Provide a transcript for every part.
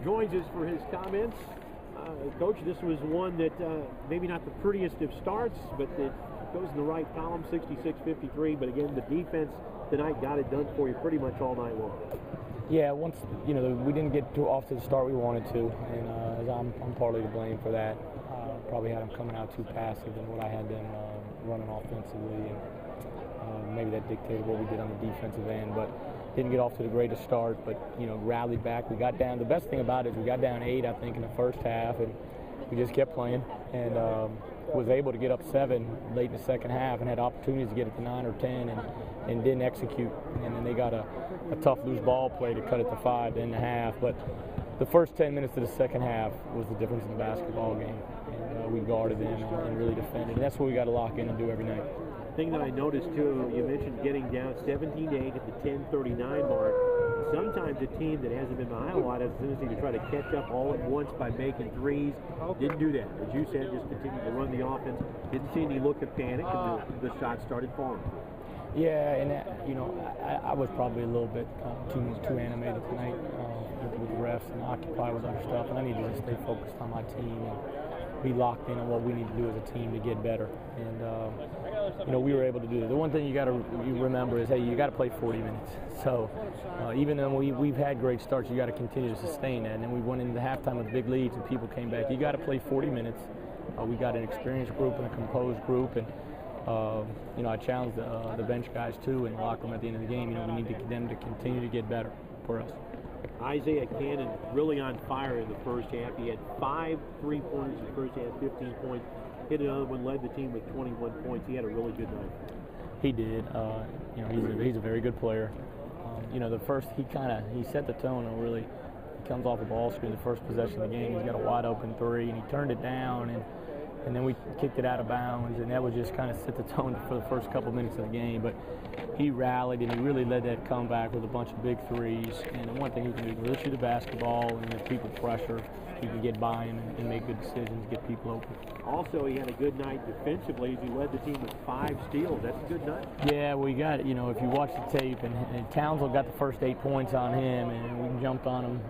joins us for his comments. Coach, this was one that maybe not the prettiest of starts, but it goes in the right column, 66-53. But again, the defense tonight got it done for you pretty much all night long. Yeah, once we didn't get off to the start we wanted to, and I'm partly to blame for that. Probably had them coming out too passive than what I had them running offensively, and maybe that dictated what we did on the defensive end. But didn't get off to the greatest start, but rallied back. We got down. The best thing about it is we got down 8, I think, in the first half, and we just kept playing, and was able to get up 7 late in the second half, and had opportunities to get it to 9 or 10, and didn't execute. And then they got a tough loose ball play to cut it to 5 in the half. But the first 10 minutes of the second half was the difference in the basketball game, and we guarded them and really defended. And that's what we got to lock in and do every night. Thing that I noticed too, you mentioned getting down 17-8 at the 10:39 mark. Sometimes a team that hasn't been behind a lot has a tendency to try to catch up all at once by making threes. Didn't do that. As you said, just continued to run the offense. Didn't see any look of panic, and the shots started falling. Yeah, and I was probably a little bit too animated tonight with the refs and occupied with other stuff, and I needed to stay focused on my team and be locked in on what we need to do as a team to get better. And we were able to do that. The one thing you remember is, hey, you got to play 40 minutes. So even though we've had great starts, you got to continue to sustain that. And then we went into the halftime with big leads, and people came back. You got to play 40 minutes. We got an experienced group and a composed group, and I challenged the bench guys too and lock them at the end of the game. We need them to continue to get better for us. Isaiah Cannon really on fire in the first half. He had 5 3-pointers in the first half, 15 points. Hit another one, led the team with 21 points. He had a really good night. He did. He's a very good player. The first he set the tone. And really, he comes off a ball screen the first possession of the game. He's got a wide open 3, and he turned it down, and then we kicked it out of bounds, and that would just kind of set the tone for the first couple minutes of the game. But he rallied, and he really led that comeback with a bunch of big threes. And the one thing he can do is really shoot the basketball, and if people pressure, he can get by him and make good decisions, get people open. Also, he had a good night defensively as he led the team with 5 steals. That's a good night. Yeah, we got if you watch the tape, and Townsend got the first 8 points on him, and we jumped on him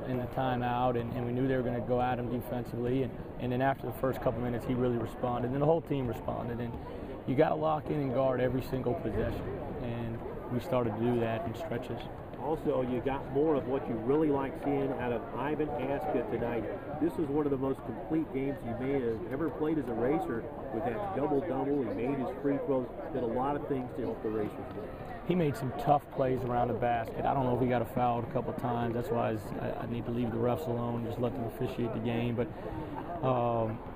in the timeout, and we knew they were going to go at him defensively. And then after the first couple minutes, he really responded, and the whole team responded. And you got to lock in and guard every single possession, and we started to do that in stretches. Also, you got more of what you really like seeing out of Ivan Aska tonight. This was one of the most complete games you may have ever played as a racer with that double-double. He made his free throws, did a lot of things to help the Racers win. He made some tough plays around the basket. I don't know if he got fouled a couple of times. That's why I need to leave the refs alone and just let them officiate the game. But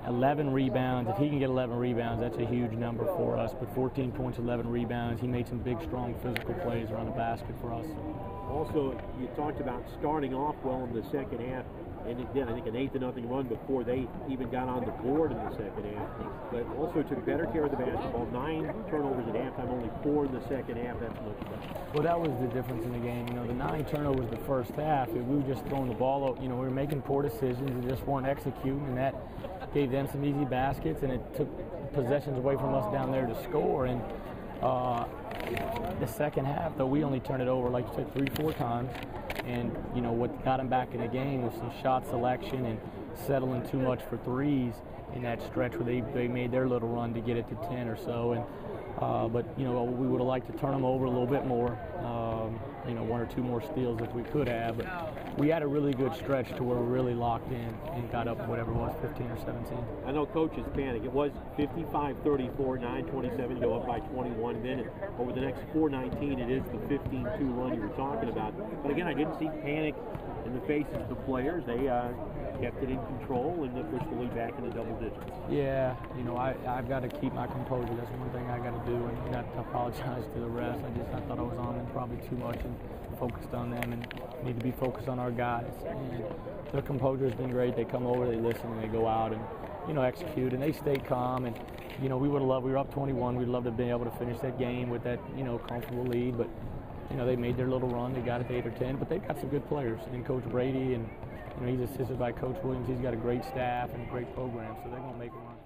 11 rebounds. If he can get 11 rebounds, that's a huge number for us. But 14 points, 11 rebounds. He made some big, strong physical plays around the basket for us. Also, you talked about starting off well in the second half, and it did, I think, an 8-0 run before they even got on the board in the second half. But also took better care of the basketball. 9 turnovers at halftime, only 4 in the second half. That's much better. Well, that was the difference in the game. The 9 turnovers the first half, we were just throwing the ball out. We were making poor decisions and just weren't executing, and that gave them some easy baskets, and it took possessions away from us down there to score. And the second half, though, we only turned it over, like you said, 3-4 times. And, what got them back in the game was some shot selection and settling too much for threes in that stretch where they made their little run to get it to 10 or so. And but, we would have liked to turn them over a little bit more, 1 or 2 more steals if we could have. But we had a really good stretch to where we really locked in and got up whatever it was, 15 or 17. I know coaches panic. It was 55-34, 9:27 go up by 21. And then over the next 4:19, it is the 15-2 run you were talking about. But again, I didn't see panic in the faces of the players. They kept it in control and pushed the lead back into double digits. Yeah, I've got to keep my composure. That's one thing I got to do, and not to apologize to the refs. I thought I was on them probably too much and focused on them, and need to be focused on our guys. And their composure has been great. They come over, they listen, and they go out and execute, and they stay calm. And we would have loved. We were up 21. We'd love to be able to finish that game with that comfortable lead, but they made their little run. They got it to 8 or 10, but they've got some good players. And Coach Brady, and he's assisted by Coach Williams. He's got a great staff and a great program, so they're going to make a run.